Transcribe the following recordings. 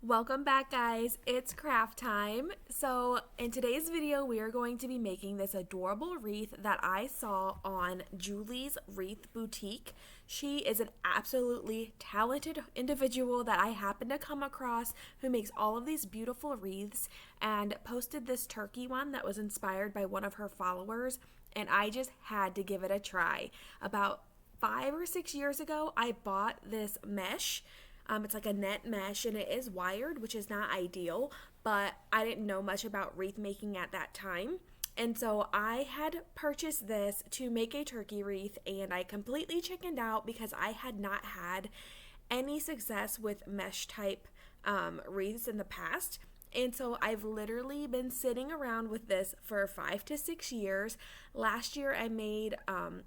Welcome back, guys. It's craft time. So in today's video we are going to be making this adorable wreath that I saw on Julie's Wreath Boutique. She is an absolutely talented individual that I happened to come across who makes all of these beautiful wreaths, and posted this turkey one that was inspired by one of her followers, and I just had to give it a try. About 5 or 6 years ago I bought this mesh. It's like a net mesh and it is wired, which is not ideal, but I didn't know much about wreath making at that time. And so I had purchased this to make a turkey wreath, and I completely chickened out because I had not had any success with mesh type wreaths in the past. And so I've literally been sitting around with this for 5 to 6 years. Last year I made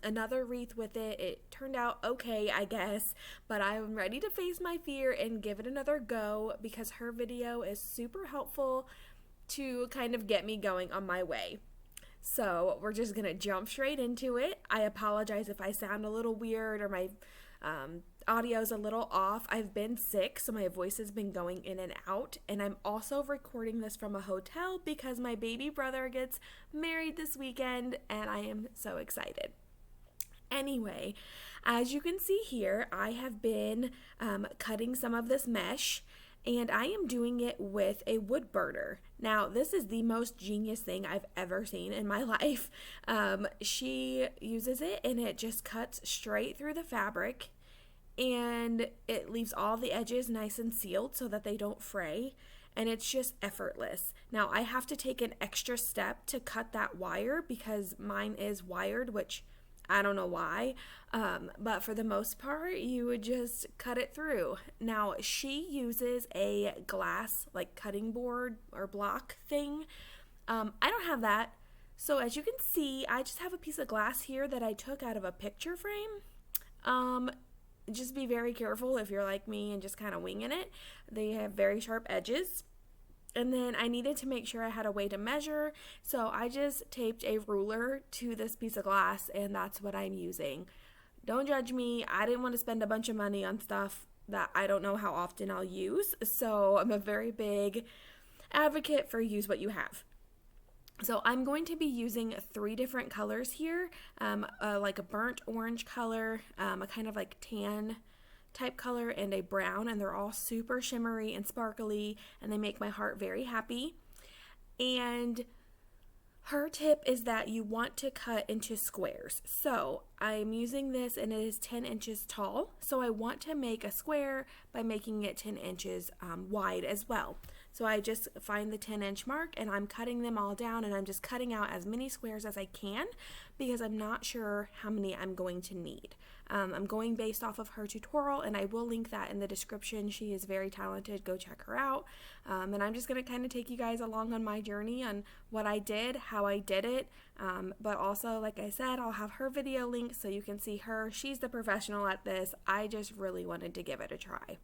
another wreath with it. It turned out okay, I guess, but I'm ready to face my fear and give it another go because her video is super helpful to kind of get me going on my way. So we're just gonna jump straight into it. I apologize if I sound a little weird or my audio's a little off. I've been sick, so my voice has been going in and out, and I'm also recording this from a hotel because my baby brother gets married this weekend and I am so excited. Anyway, as you can see here, I have been cutting some of this mesh, and I am doing it with a wood burner. Now, this is the most genius thing I've ever seen in my life. She uses it and it just cuts straight through the fabric, and it leaves all the edges nice and sealed so that they don't fray, and it's just effortless. Now, I have to take an extra step to cut that wire because mine is wired, which I don't know why, but for the most part, you would just cut it through. Now, she uses a glass, like cutting board or block thing. I don't have that. So as you can see, I just have a piece of glass here that I took out of a picture frame. Just be very careful if you're like me and just kind of winging it. They have very sharp edges. And then I needed to make sure I had a way to measure, so I just taped a ruler to this piece of glass, and that's what I'm using. Don't judge me. I didn't want to spend a bunch of money on stuff that I don't know how often I'll use, so I'm a very big advocate for use what you have. So I'm going to be using 3 different colors here, like a burnt orange color, a kind of like tan type color, and a brown, and they're all super shimmery and sparkly, and they make my heart very happy. And her tip is that you want to cut into squares. So I'm using this, and it is 10 inches tall, so I want to make a square by making it 10 inches wide as well. So I just find the 10-inch mark, and I'm cutting them all down, and I'm just cutting out as many squares as I can because I'm not sure how many I'm going to need. I'm going based off of her tutorial, and I will link that in the description. She is very talented. Go check her out. And I'm just going to kind of take you guys along on my journey on what I did, how I did it. But also, like I said, I'll have her video linked so you can see her. She's the professional at this. I just really wanted to give it a try.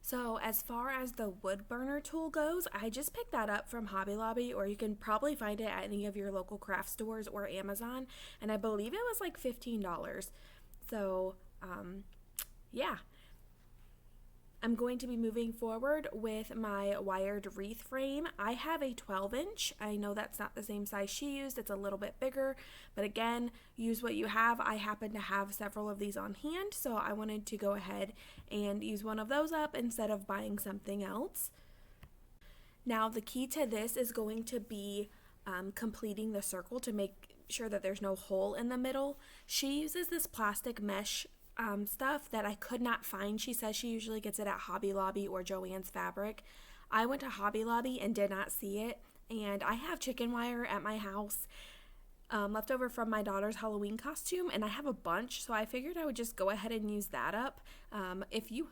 So as far as the wood burner tool goes, I just picked that up from Hobby Lobby, or you can probably find it at any of your local craft stores or Amazon, and I believe it was like $15. So yeah, I'm going to be moving forward with my wired wreath frame. I have a 12-inch. I know that's not the same size she used. It's a little bit bigger, but again, use what you have. I happen to have several of these on hand, so I wanted to go ahead and use one of those up instead of buying something else. Now, the key to this is going to be completing the circle to make sure that there's no hole in the middle. She uses this plastic mesh stuff that I could not find. She says she usually gets it at Hobby Lobby or Joann's Fabric. I went to Hobby Lobby and did not see it, and I have chicken wire at my house left over from my daughter's Halloween costume, and I have a bunch, so I figured I would just go ahead and use that up. If you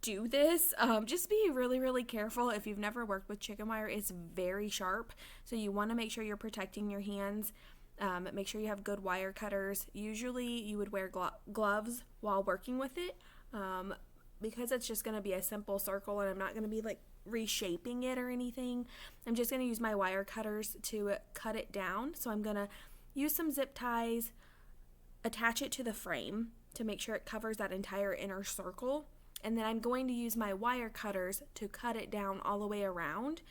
do this, just be really careful. If you've never worked with chicken wire, it's very sharp, so you want to make sure you're protecting your hands. Make sure you have good wire cutters. Usually you would wear gloves while working with it because it's just going to be a simple circle, and I'm not going to be like reshaping it or anything. I'm just going to use my wire cutters to cut it down. So I'm going to use some zip ties, attach it to the frame to make sure it covers that entire inner circle, And then I'm going to use my wire cutters to cut it down all the way around,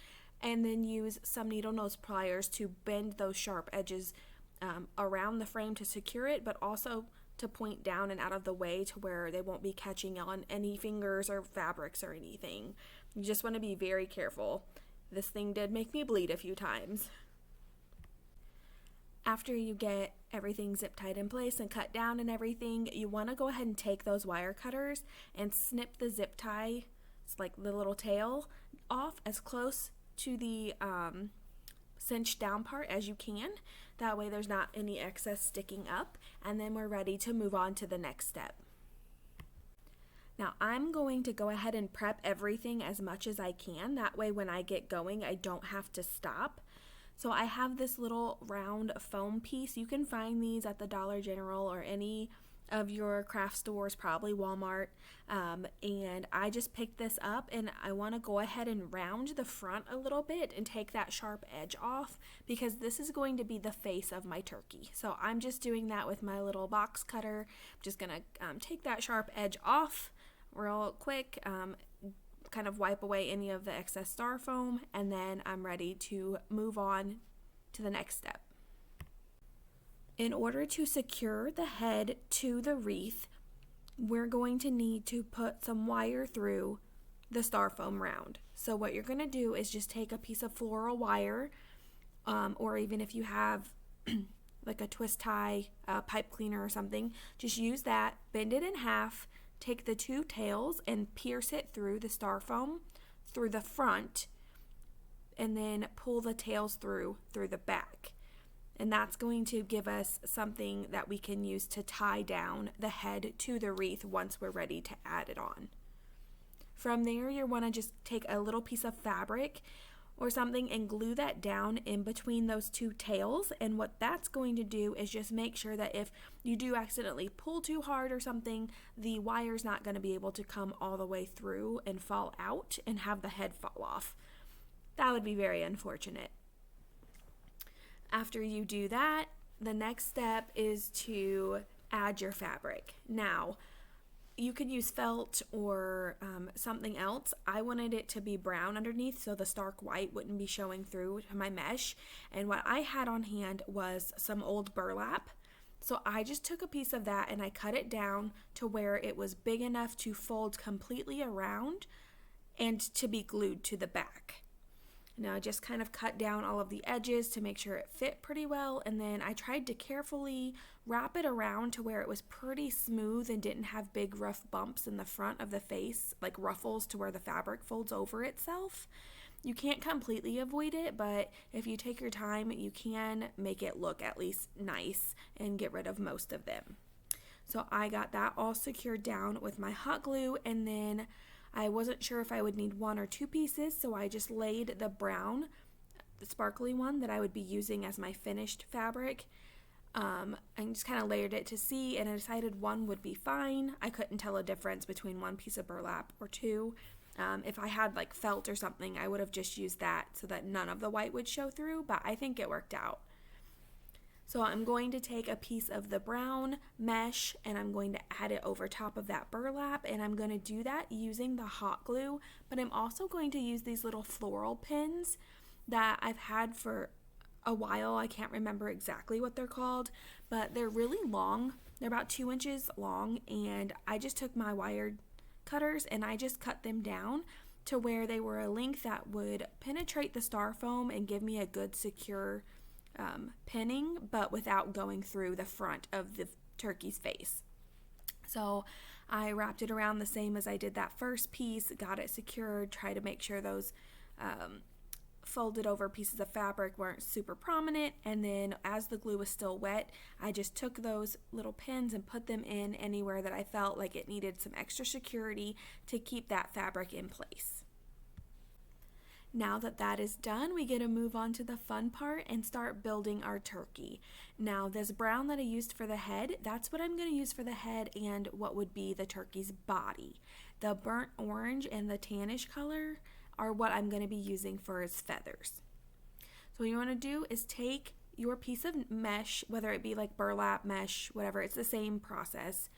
and then use some needle nose pliers to bend those sharp edges around the frame to secure it, but also to point down and out of the way to where they won't be catching on any fingers or fabrics or anything. You just want to be very careful. This thing did make me bleed a few times. After you get everything zip tied in place and cut down and everything, you want to go ahead and take those wire cutters and snip the zip tie, it's like the little tail, off as close to the cinched down part as you can. That way there's not any excess sticking up, and then we're ready to move on to the next step. Now I'm going to go ahead and prep everything as much as I can. That way when I get going, I don't have to stop. So I have this little round foam piece. You can find these at the Dollar General or any of your craft stores, probably Walmart. And I just picked this up, and I want to go ahead and round the front a little bit and take that sharp edge off, because this is going to be the face of my turkey. So I'm just doing that with my little box cutter. I'm just going to take that sharp edge off real quick, kind of wipe away any of the excess styrofoam, and then I'm ready to move on to the next step. In order to secure the head to the wreath, we're going to need to put some wire through the styrofoam round. So what you're going to do is just take a piece of floral wire, or even if you have like a twist tie, pipe cleaner or something, just use that, bend it in half, take the two tails and pierce it through the styrofoam through the front, and then pull the tails through the back. And that's going to give us something that we can use to tie down the head to the wreath once we're ready to add it on. From there, you want to just take a little piece of fabric or something and glue that down in between those two tails. And what that's going to do is just make sure that if you do accidentally pull too hard or something, the wire's not going to be able to come all the way through and fall out and have the head fall off. That would be very unfortunate. After you do that, the next step is to add your fabric. Now, you could use felt or something else. I wanted it to be brown underneath so the stark white wouldn't be showing through to my mesh. And what I had on hand was some old burlap. So I just took a piece of that and I cut it down to where it was big enough to fold completely around and to be glued to the back. Now I just kind of cut down all of the edges to make sure it fit pretty well, and then I tried to carefully wrap it around to where it was pretty smooth and didn't have big rough bumps in the front of the face, like ruffles to where the fabric folds over itself. You can't completely avoid it, but if you take your time, you can make it look at least nice and get rid of most of them. So I got that all secured down with my hot glue, and then I wasn't sure if I would need one or two pieces, so I just laid the brown, the sparkly one that I would be using as my finished fabric, and just kind of layered it to see, and I decided one would be fine. I couldn't tell a difference between one piece of burlap or two. If I had like felt or something, I would have just used that so that none of the white would show through, but I think it worked out. So I'm going to take a piece of the brown mesh and I'm going to add it over top of that burlap, and I'm going to do that using the hot glue, but I'm also going to use these little floral pins that I've had for a while. I can't remember exactly what they're called, but they're really long. They're about 2 inches long, and I just took my wire cutters and I just cut them down to where they were a length that would penetrate the styrofoam and give me a good secure pinning, but without going through the front of the turkey's face. So I wrapped it around the same as I did that first piece, got it secured, tried to make sure those folded over pieces of fabric weren't super prominent, and then as the glue was still wet, I just took those little pins and put them in anywhere that I felt like it needed some extra security to keep that fabric in place. Now that that is done, we get to move on to the fun part and start building our turkey. Now this brown that I used for the head, that's what I'm going to use for the head and what would be the turkey's body. The burnt orange and the tannish color are what I'm going to be using for his feathers. So what you want to do is take your piece of mesh, whether it be like burlap, mesh, whatever, it's the same process.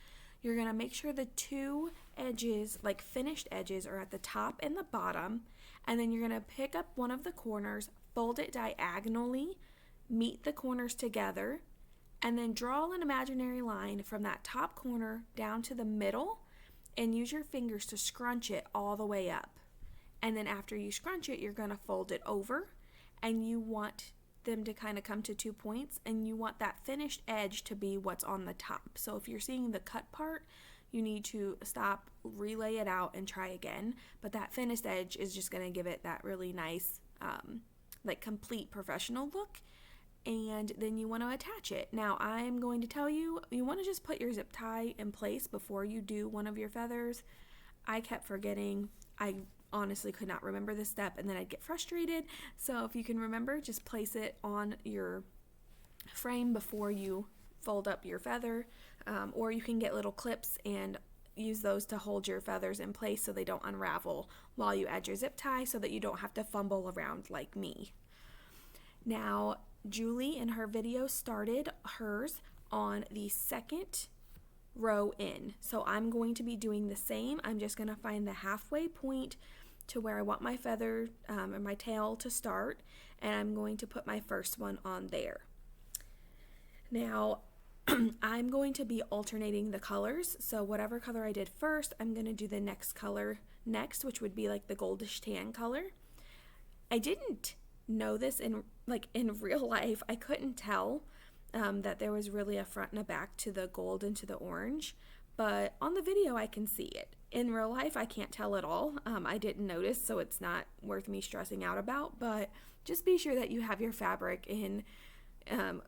you're going to make sure the two edges, like finished edges, are at the top and the bottom, and then you're going to pick up one of the corners, fold it diagonally, meet the corners together, and then draw an imaginary line from that top corner down to the middle and use your fingers to scrunch it all the way up. And then after you scrunch it, you're going to fold it over, and you want them to kind of come to 2 points, and you want that finished edge to be what's on the top. So if you're seeing the cut part, you need to stop, relay it out, and try again. But that finished edge is just going to give it that really nice, like complete professional look. And then you want to attach it. Now I'm going to tell you, you want to just put your zip tie in place before you do one of your feathers. I kept forgetting. I honestly could not remember this step, and then I'd get frustrated. So if you can remember, just place it on your frame before you fold up your feather, or you can get little clips and use those to hold your feathers in place so they don't unravel while you add your zip tie, so that you don't have to fumble around like me. Now Julie in her video started hers on the second row in, so I'm going to be doing the same. I'm just going to find the halfway point to where I want my feather and my tail to start, and I'm going to put my first one on there. Now I'm going to be alternating the colors, so whatever color I did first, I'm going to do the next color next, which would be like the goldish tan color. I didn't know this in real life. I couldn't tell that there was really a front and a back to the gold and to the orange, but on the video I can see it. In real life I can't tell at all. I didn't notice, so it's not worth me stressing out about, but just be sure that you have your fabric in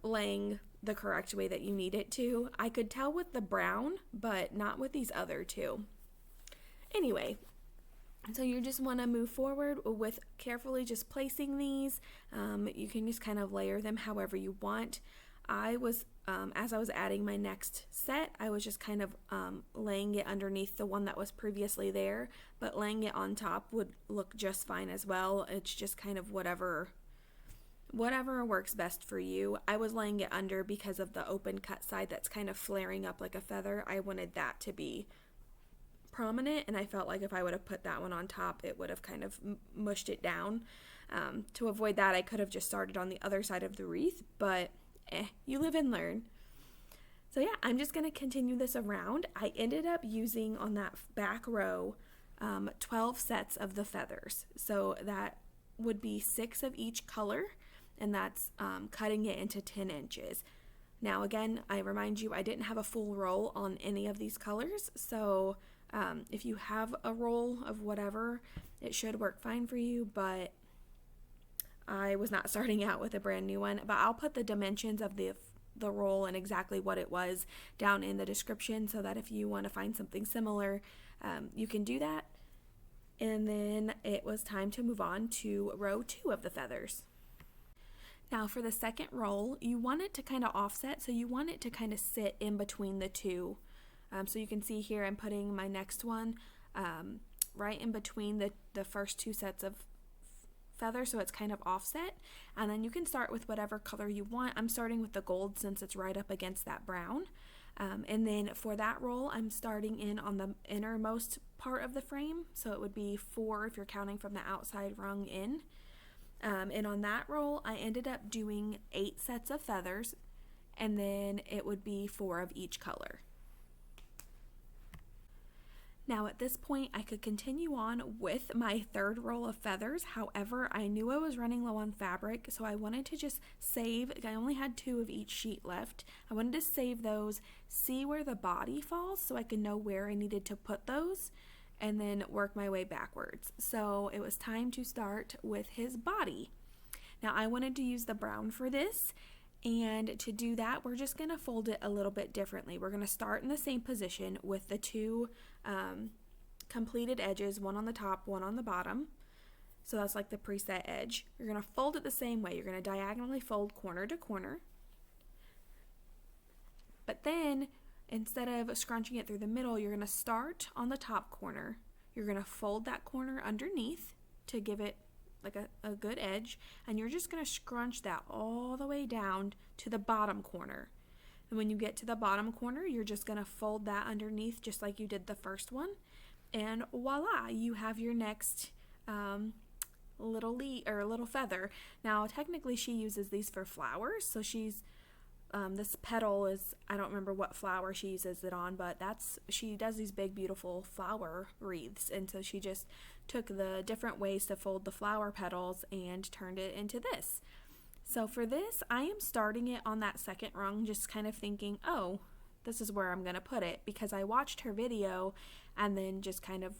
laying the correct way that you need it to. I could tell with the brown, but not with these other two. Anyway, so you just want to move forward with carefully just placing these. You can just kind of layer them however you want. I was, as I was adding my next set, I was just kind of laying it underneath the one that was previously there, but laying it on top would look just fine as well. It's just kind of whatever works best for you. I was laying it under because of the open cut side that's kind of flaring up like a feather. I wanted that to be prominent, and I felt like if I would have put that one on top, it would have kind of mushed it down. To avoid that, I could have just started on the other side of the wreath, but you live and learn. So yeah, I'm just going to continue this around. I ended up using on that back row 12 sets of the feathers, so that would be 6 of each color, and that's cutting it into 10 inches. Now again, I remind you, I didn't have a full roll on any of these colors, so if you have a roll of whatever, it should work fine for you, but I was not starting out with a brand new one. But I'll put the dimensions of the roll and exactly what it was down in the description, so that if you want to find something similar, you can do that. And then it was time to move on to row 2 of the feathers. Now for the second roll, you want it to kind of offset, so you want it to kind of sit in between the two. So you can see here I'm putting my next one right in between the first 2 sets of feathers, so it's kind of offset, and then you can start with whatever color you want. I'm starting with the gold since it's right up against that brown, and then for that roll I'm starting in on the innermost part of the frame, so it would be 4 if you're counting from the outside rung in. And on that roll I ended up doing 8 sets of feathers, and then it would be 4 of each color. Now at this point I could continue on with my third roll of feathers. However, I knew I was running low on fabric, so I wanted to just save. I only had 2 of each sheet left. I wanted to save those, see where the body falls so I could know where I needed to put those, and then work my way backwards. So it was time to start with his body. Now I wanted to use the brown for this, and to do that we're just going to fold it a little bit differently. We're going to start in the same position with the 2 completed edges, one on the top, one on the bottom. So that's like the preset edge. You're going to fold it the same way. You're going to diagonally fold corner to corner. But then instead of scrunching it through the middle, you're going to start on the top corner. You're going to fold that corner underneath to give it like a good edge, and you're just going to scrunch that all the way down to the bottom corner. And when you get to the bottom corner, you're just going to fold that underneath just like you did the first one. And voila, you have your next little feather. Now, technically she uses these for flowers, so she's this petal is, I don't remember what flower she uses it on, but she does these big beautiful flower wreaths, and so she just took the different ways to fold the flower petals and turned it into this. So for this, I am starting it on that second rung, just kind of thinking, oh, this is where I'm gonna put it, because I watched her video and then just kind of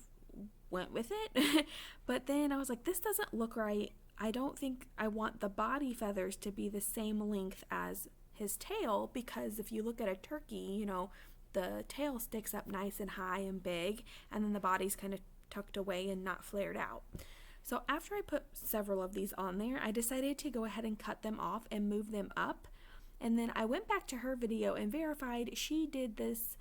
went with it. But then I was like, this doesn't look right. I don't think I want the body feathers to be the same length as his tail, because if you look at a turkey, you know, the tail sticks up nice and high and big, and then the body's kind of tucked away and not flared out. So after I put several of these on there, I decided to go ahead and cut them off and move them up. And then I went back to her video and verified she did this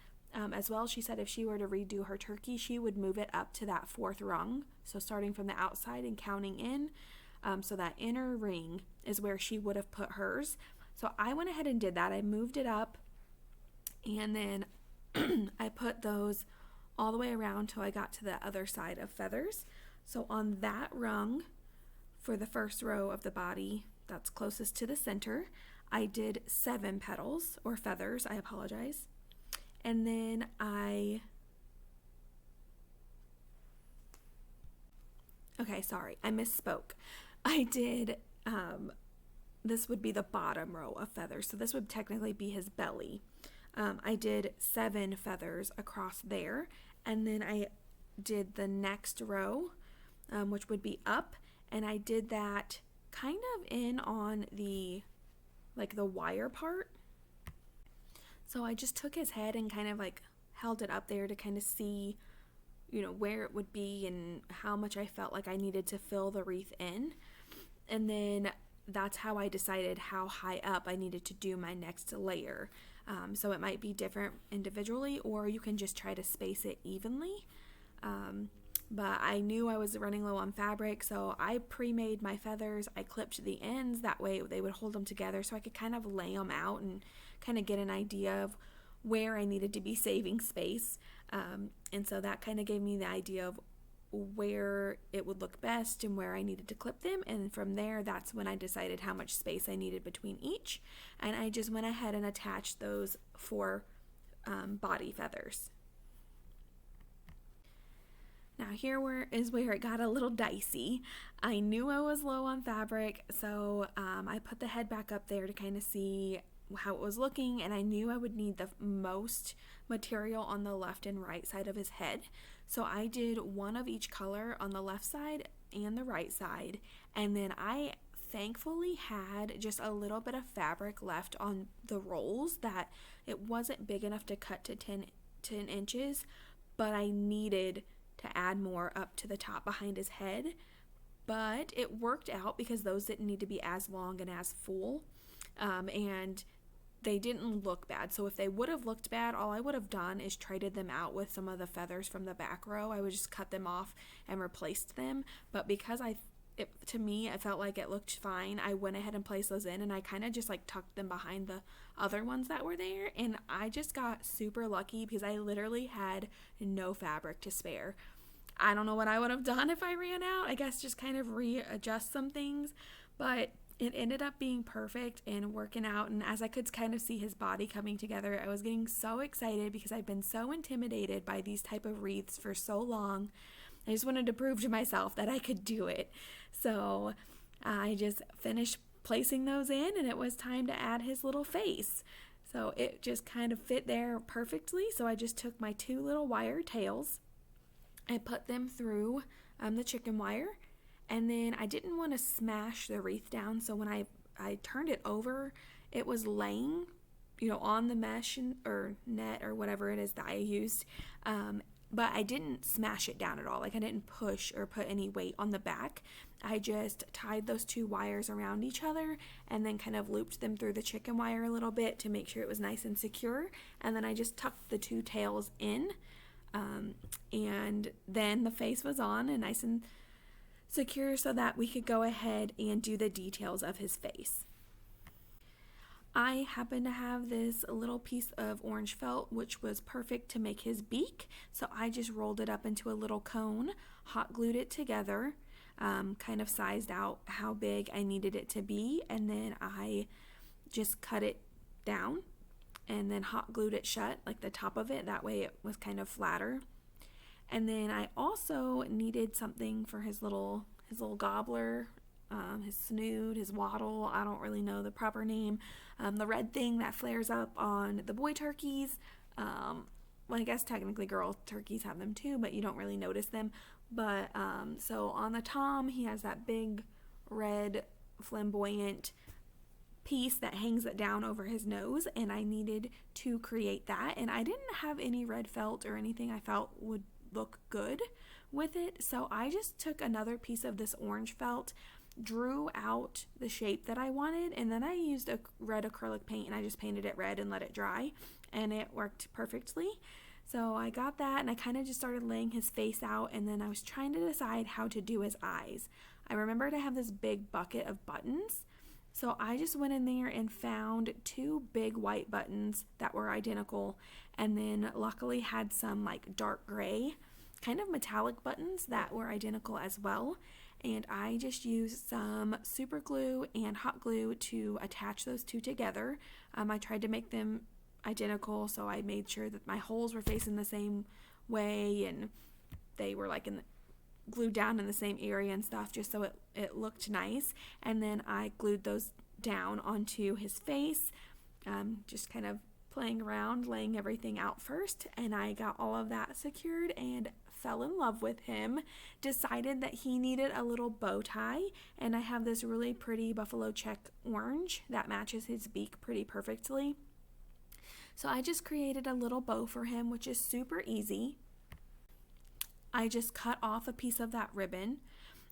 as well. She said if she were to redo her turkey, she would move it up to that fourth rung. So starting from the outside and counting in. So that inner ring is where she would have put hers. So I went ahead and did that. I moved it up, and then I put those all the way around till I got to the other side of feathers. So on that rung, for the first row of the body that's closest to the center, I did 7 petals, or feathers, I apologize. And then I misspoke. I did, this would be the bottom row of feathers, so this would technically be his belly. I did 7 feathers across there, and then I did the next row, which would be up, and I did that kind of in on the wire part. So I just took his head and kind of like held it up there to kind of see, you know, where it would be and how much I felt like I needed to fill the wreath in. And then that's how I decided how high up I needed to do my next layer. So it might be different individually, or you can just try to space it evenly. But I knew I was running low on fabric, so I pre-made my feathers. I clipped the ends, that way they would hold them together so I could kind of lay them out and kind of get an idea of where I needed to be saving space. And so that kind of gave me the idea of where it would look best and where I needed to clip them, and from there that's when I decided how much space I needed between each, and I just went ahead and attached those 4 body feathers. Now here is where it got a little dicey. I knew I was low on fabric, so I put the head back up there to kind of see how it was looking, and I knew I would need the most material on the left and right side of his head. So I did 1 of each color on the left side and the right side, and then I thankfully had just a little bit of fabric left on the rolls that it wasn't big enough to cut to 10 inches, but I needed to add more up to the top behind his head. But it worked out because those didn't need to be as long and as full, and they didn't look bad. So if they would have looked bad, all I would have done is traded them out with some of the feathers from the back row. I would just cut them off and replaced them. But because to me, I felt like it looked fine, I went ahead and placed those in, and I kind of just like tucked them behind the other ones that were there. And I just got super lucky because I literally had no fabric to spare. I don't know what I would have done if I ran out. I guess just kind of readjust some things, but it ended up being perfect and working out. And as I could kind of see his body coming together, I was getting so excited because I've been so intimidated by these type of wreaths for so long. I just wanted to prove to myself that I could do it. So I just finished placing those in, and it was time to add his little face. So it just kind of fit there perfectly. So I just took my 2 little wire tails, I put them through the chicken wire, and then I didn't want to smash the wreath down, so when I turned it over, it was laying, you know, on the mesh or net or whatever it is that I used, but I didn't smash it down at all. Like, I didn't push or put any weight on the back. I just tied those 2 wires around each other and then kind of looped them through the chicken wire a little bit to make sure it was nice and secure, and then I just tucked the 2 tails in, and then the face was on and nice and secure so that we could go ahead and do the details of his face. I happen to have this little piece of orange felt, which was perfect to make his beak. So I just rolled it up into a little cone, hot glued it together, kind of sized out how big I needed it to be, and then I just cut it down and then hot glued it shut, like the top of it. That way it was kind of flatter. And then I also needed something for his little gobbler, his snood, his waddle. I don't really know the proper name. The red thing that flares up on the boy turkeys. Well, I guess technically girl turkeys have them too, but you don't really notice them. But so on the tom, he has that big red flamboyant piece that hangs it down over his nose, and I needed to create that. And I didn't have any red felt or anything I felt would look good with it, so I just took another piece of this orange felt, drew out the shape that I wanted, and then I used a red acrylic paint and I just painted it red and let it dry, and it worked perfectly. So I got that, and I kind of just started laying his face out, and then I was trying to decide how to do his eyes. I remembered I have this big bucket of buttons, so I just went in there and found 2 big white buttons that were identical, and then luckily had some like dark gray, kind of metallic buttons that were identical as well. And I just used some super glue and hot glue to attach those 2 together. I tried to make them identical, so I made sure that my holes were facing the same way and they were like glued down in the same area and stuff, just so it looked nice. And then I glued those down onto his face, just kind of playing around, laying everything out first, and I got all of that secured and fell in love with him. Decided that he needed a little bow tie, and I have this really pretty buffalo check orange that matches his beak pretty perfectly. So I just created a little bow for him, which is super easy. I just cut off a piece of that ribbon,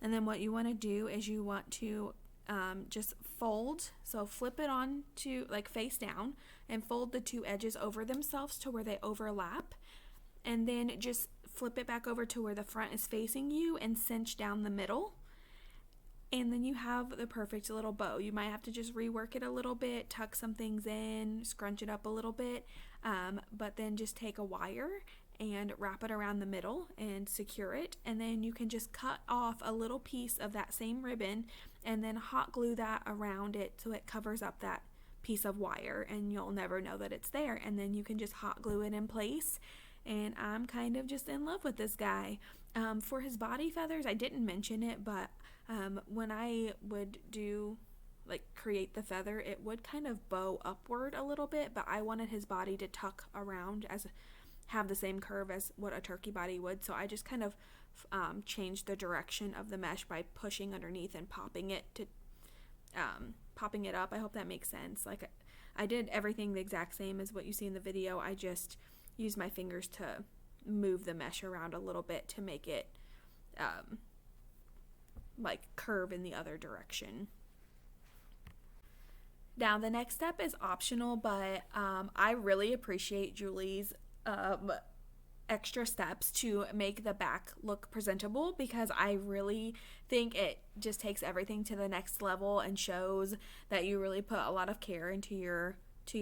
and then what you want to do is you want to just fold, so flip it on to like face down and fold the 2 edges over themselves to where they overlap, and then just flip it back over to where the front is facing you and cinch down the middle, and then you have the perfect little bow. You might have to just rework it a little bit, tuck some things in, scrunch it up a little bit, but then just take a wire and wrap it around the middle and secure it, and then you can just cut off a little piece of that same ribbon and then hot glue that around it so it covers up that piece of wire, and you'll never know that it's there, and then you can just hot glue it in place. And I'm kind of just in love with this guy. For his body feathers, I didn't mention it, but when I would create the feather, it would kind of bow upward a little bit, but I wanted his body to tuck around have the same curve as what a turkey body would, so I just kind of changed the direction of the mesh by pushing underneath and popping it up. I hope that makes sense. Like, I did everything the exact same as what you see in the video. I just used my fingers to move the mesh around a little bit to make it like curve in the other direction. Now the next step is optional, but I really appreciate Julie's extra steps to make the back look presentable, because I really think it just takes everything to the next level and shows that you really put a lot of care into your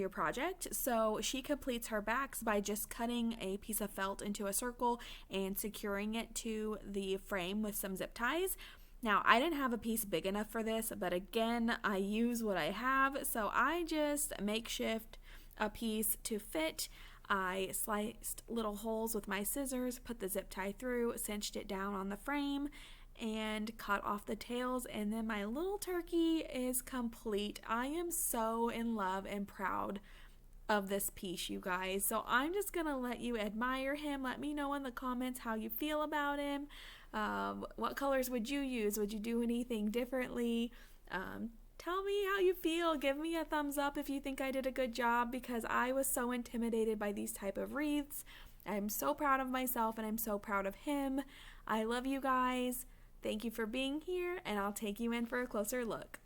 project. So she completes her backs by just cutting a piece of felt into a circle and securing it to the frame with some zip ties. Now, I didn't have a piece big enough for this, but again, I use what I have, so I just makeshift a piece to fit. I sliced little holes with my scissors, put the zip tie through, cinched it down on the frame, and cut off the tails, and then my little turkey is complete. I am so in love and proud of this piece, you guys. So I'm just gonna let you admire him. Let me know in the comments how you feel about him. What colors would you use? Would you do anything differently? Tell me how you feel. Give me a thumbs up if you think I did a good job, because I was so intimidated by these type of wreaths. I'm so proud of myself, and I'm so proud of him. I love you guys. Thank you for being here, and I'll take you in for a closer look.